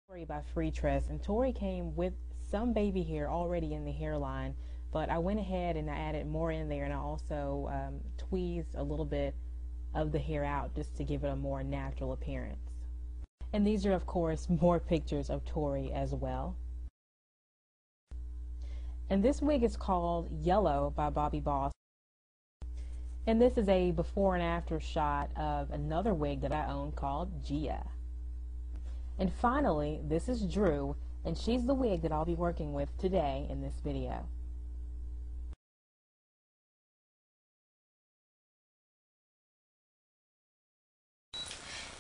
Tori by Free Tress, and Tori came with some baby hair already in the hairline, but I went ahead and I added more in there, and I also tweezed a little bit of the hair out just to give it a more natural appearance. And these are, of course, more pictures of Tori as well. And this wig is called Yellow by Bobbi Boss. And this is a before and after shot of another wig that I own called Gia. And finally, this is Drew, and she's the wig that I'll be working with today in this video.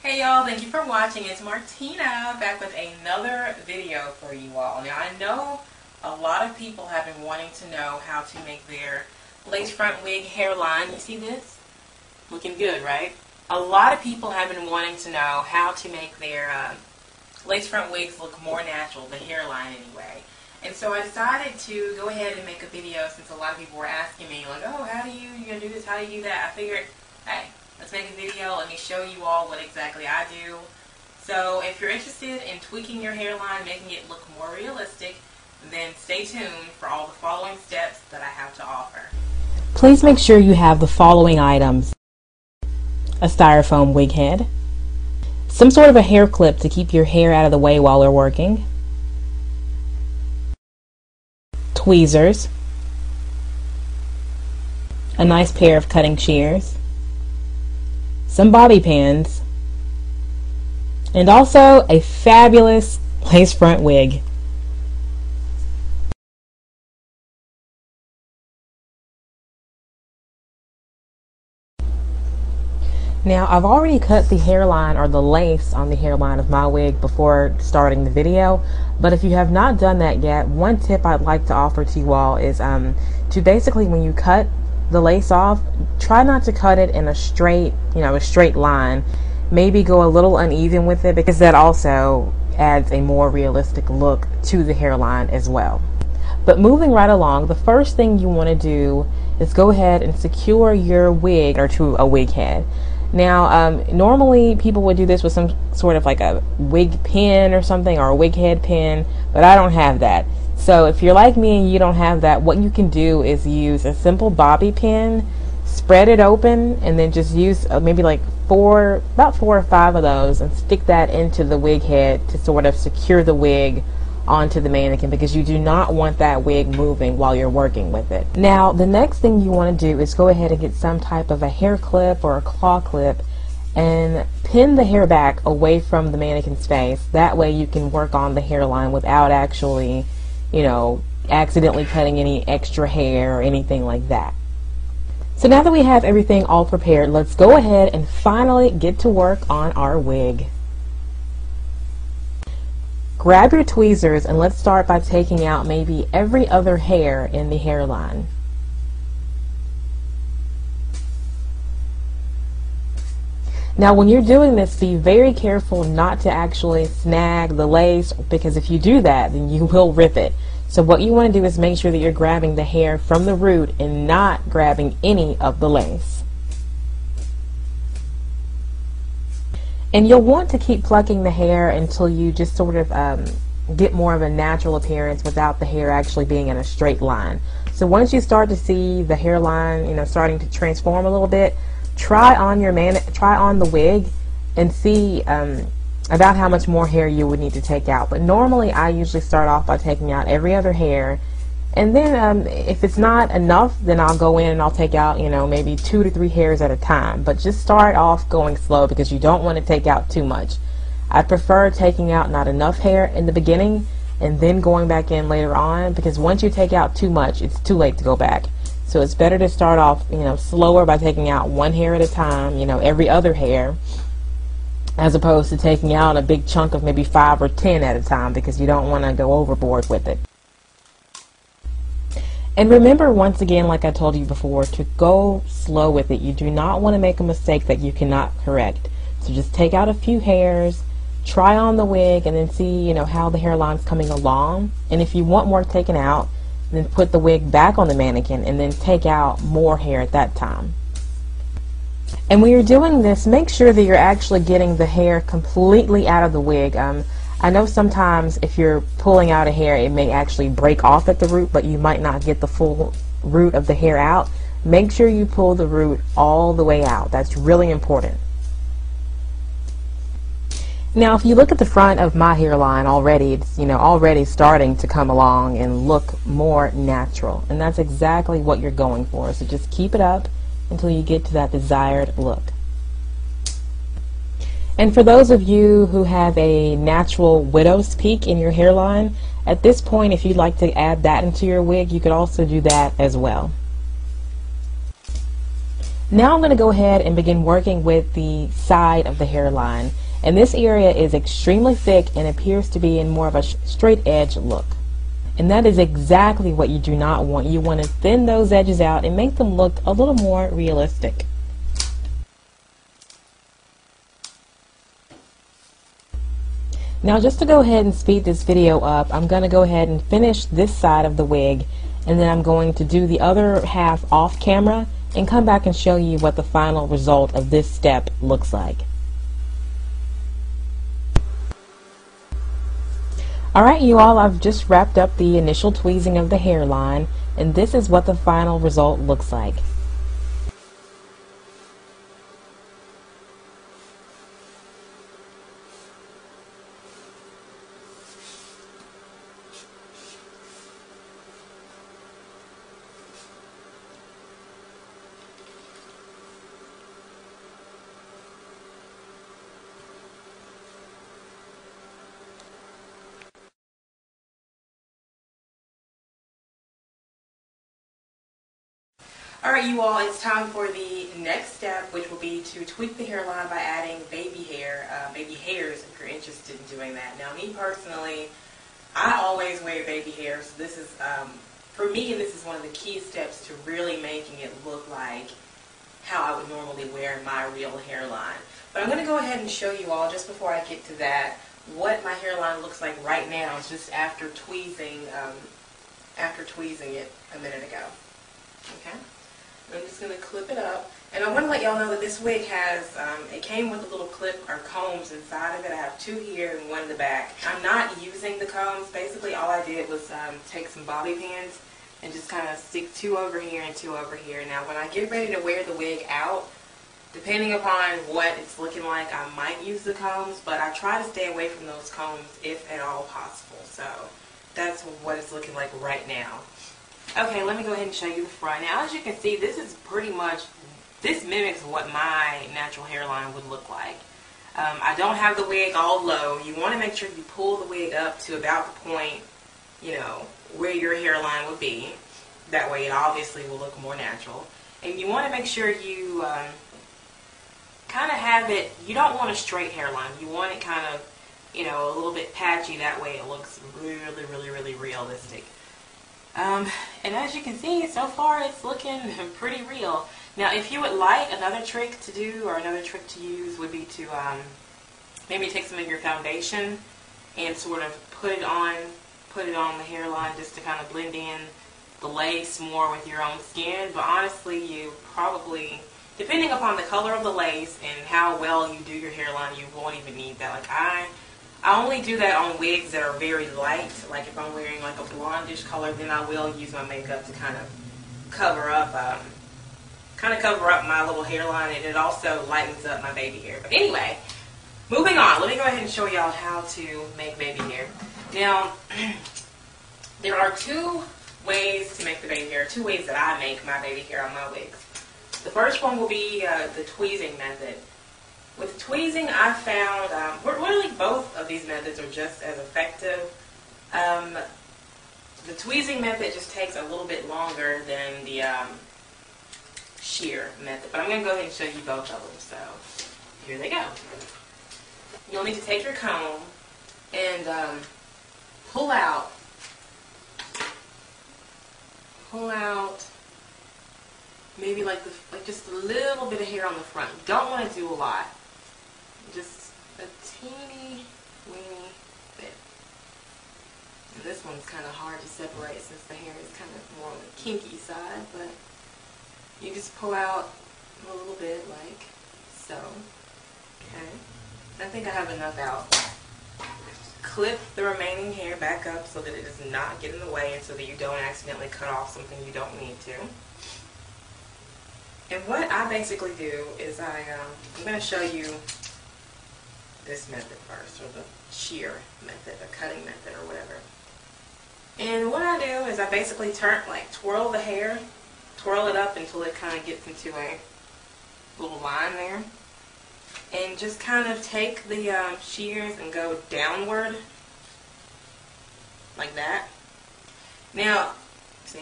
Hey y'all, thank you for watching. It's Martina back with another video for you all. Now I know a lot of people have been wanting to know how to make their lace front wig hairline. You see this? Looking good, right? A lot of people have been wanting to know how to make their lace front wigs look more natural, the hairline anyway. And so I decided to go ahead and make a video since a lot of people were asking me, like, oh, how do you gonna do this, how do you do that? I figured, hey, let's make a video, let me show you all what exactly I do. So if you're interested in tweaking your hairline, making it look more realistic, then stay tuned for all the following steps that I have to offer. Please make sure you have the following items: a styrofoam wig head, some sort of a hair clip to keep your hair out of the way while we're working, tweezers, a nice pair of cutting shears, some bobby pins, and also a fabulous lace front wig. Now, I've already cut the hairline or the lace on the hairline of my wig before starting the video, but if you have not done that yet, one tip I'd like to offer to you all is to basically, when you cut the lace off, try not to cut it in a straight, a straight line. Maybe go a little uneven with it, because that also adds a more realistic look to the hairline as well. But moving right along, the first thing you want to do is go ahead and secure your wig or to a wig head. Now, normally people would do this with some sort of like a wig pin or something, or a wig head pin, but I don't have that. So if you're like me and you don't have that, what you can do is use a simple bobby pin, spread it open, and then just use maybe like about four or five of those, and stick that into the wig head to sort of secure the wig onto the mannequin, because you do not want that wig moving while you're working with it. Now, the next thing you want to do is go ahead and get some type of a hair clip or a claw clip and pin the hair back away from the mannequin's face. That way you can work on the hairline without actually, accidentally cutting any extra hair or anything like that. So now that we have everything all prepared, let's go ahead and finally get to work on our wig. Grab your tweezers and let's start by taking out maybe every other hair in the hairline. Now, when you're doing this, be very careful not to actually snag the lace, because if you do that, then you will rip it. So what you want to do is make sure that you're grabbing the hair from the root and not grabbing any of the lace. And you'll want to keep plucking the hair until you just sort of get more of a natural appearance without the hair actually being in a straight line. So once you start to see the hairline, starting to transform a little bit, try on the wig and see about how much more hair you would need to take out. But normally I usually start off by taking out every other hair, and then if it's not enough, then I'll go in and I'll take out, maybe 2 to 3 hairs at a time. But just start off going slow, because you don't want to take out too much. I prefer taking out not enough hair in the beginning and then going back in later on, because once you take out too much, it's too late to go back. So it's better to start off, slower by taking out 1 hair at a time, every other hair, as opposed to taking out a big chunk of maybe 5 or 10 at a time, because you don't want to go overboard with it. And remember, once again, like I told you before, to go slow with it. You do not want to make a mistake that you cannot correct. So just take out a few hairs, try on the wig, and then see, how the hairline's coming along. And if you want more taken out, then put the wig back on the mannequin and then take out more hair at that time. And when you're doing this, make sure that you're actually getting the hair completely out of the wig. I know sometimes if you're pulling out a hair, it may actually break off at the root, but you might not get the full root of the hair out. Make sure you pull the root all the way out. That's really important. Now, if you look at the front of my hairline already, it's already starting to come along and look more natural. And that's exactly what you're going for. So just keep it up until you get to that desired look. And for those of you who have a natural widow's peak in your hairline, at this point, if you'd like to add that into your wig, you could also do that as well. Now I'm going to go ahead and begin working with the side of the hairline. And this area is extremely thick and appears to be in more of a straight edge look. And that is exactly what you do not want. You want to thin those edges out and make them look a little more realistic. Now, just to go ahead and speed this video up, I'm going to go ahead and finish this side of the wig, and then I'm going to do the other half off camera and come back and show you what the final result of this step looks like. Alright, you all, I've just wrapped up the initial tweezing of the hairline, and this is what the final result looks like. Alright, you all, it's time for the next step, which will be to tweak the hairline by adding baby hairs if you're interested in doing that. Now, me personally, I always wear baby hairs. So this is, for me, this is one of the key steps to really making it look like how I would normally wear my real hairline. But I'm going to go ahead and show you all, just before I get to that, what my hairline looks like right now, just after tweezing it a minute ago. Okay? I'm just going to clip it up. And I want to let y'all know that this wig has, it came with a little clip or combs inside of it. I have two here and one in the back. I'm not using the combs. Basically all I did was take some bobby pins and just kind of stick two over here and two over here. Now when I get ready to wear the wig out, depending upon what it's looking like, I might use the combs, but I try to stay away from those combs if at all possible. So that's what it's looking like right now. Okay, let me go ahead and show you the front. Now, as you can see, this is pretty much, this mimics what my natural hairline would look like. I don't have the wig all low. You want to make sure you pull the wig up to about the point, where your hairline would be. That way it obviously will look more natural. And you want to make sure you kind of have it, you don't want a straight hairline. You want it kind of, a little bit patchy. That way it looks really, really, really realistic. And as you can see, so far it's looking pretty real. Now, if you would like, another trick to do or another trick to use would be to maybe take some of your foundation and sort of put it on the hairline just to kind of blend in the lace more with your own skin. But honestly, you probably, depending upon the color of the lace and how well you do your hairline, you won't even need that. Like I only do that on wigs that are very light. Like if I'm wearing like a blondish color, then I will use my makeup to kind of cover up my little hairline, and it also lightens up my baby hair. But anyway, moving on. Let me go ahead and show y'all how to make baby hair. Now, there are two ways to make the baby hair. Two ways that I make my baby hair on my wigs. The first one will be the tweezing method. With tweezing, I found, really both of these methods are just as effective. The tweezing method just takes a little bit longer than the shear method, but I'm going to go ahead and show you both of them. So here they go. You'll need to take your comb and pull out maybe like just a little bit of hair on the front. You don't want to do a lot. Just a teeny weeny bit. And this one's kind of hard to separate since the hair is kind of more on the kinky side, but you just pull out a little bit like so. Okay. I think I have enough out. clip the remaining hair back up so that it does not get in the way and so that you don't accidentally cut off something you don't need to. And what I basically do is I'm going to show you this method first, or the shear method, the cutting method, or whatever. And what I do is I basically twirl the hair, twirl it up until it kind of gets into a little line there. And just kind of take the shears and go downward like that. Now, see,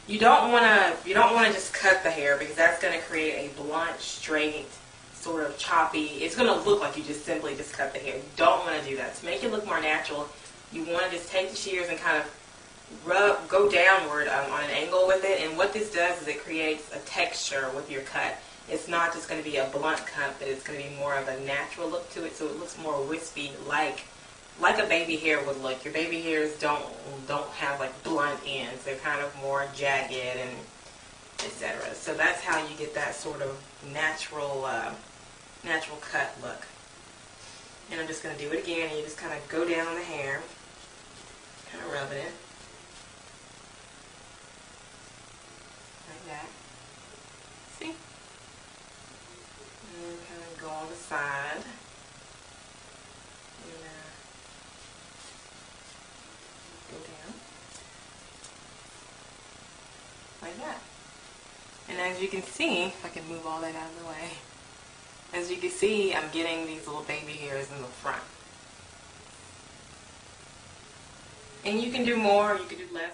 you don't want to just cut the hair, because that's going to create a blunt, straight, sort of choppy. It's going to look like you just simply cut the hair. You don't want to do that. To make it look more natural, you want to just take the shears and kind of go downward on an angle with it. And what this does is it creates a texture with your cut. It's not just going to be a blunt cut, but it's going to be more of a natural look to it, so it looks more wispy, like a baby hair would look. Your baby hairs don't have like blunt ends. They're kind of more jagged and etc. So that's how you get that sort of natural cut look. And I'm just going to do it again, and you just kind of go down on the hair, kind of rubbing it like that. See? And then kind of go on the side. And go down. Like that. And as you can see, if I can move all that out of the way, as you can see, I'm getting these little baby hairs in the front. And you can do more, you can do less.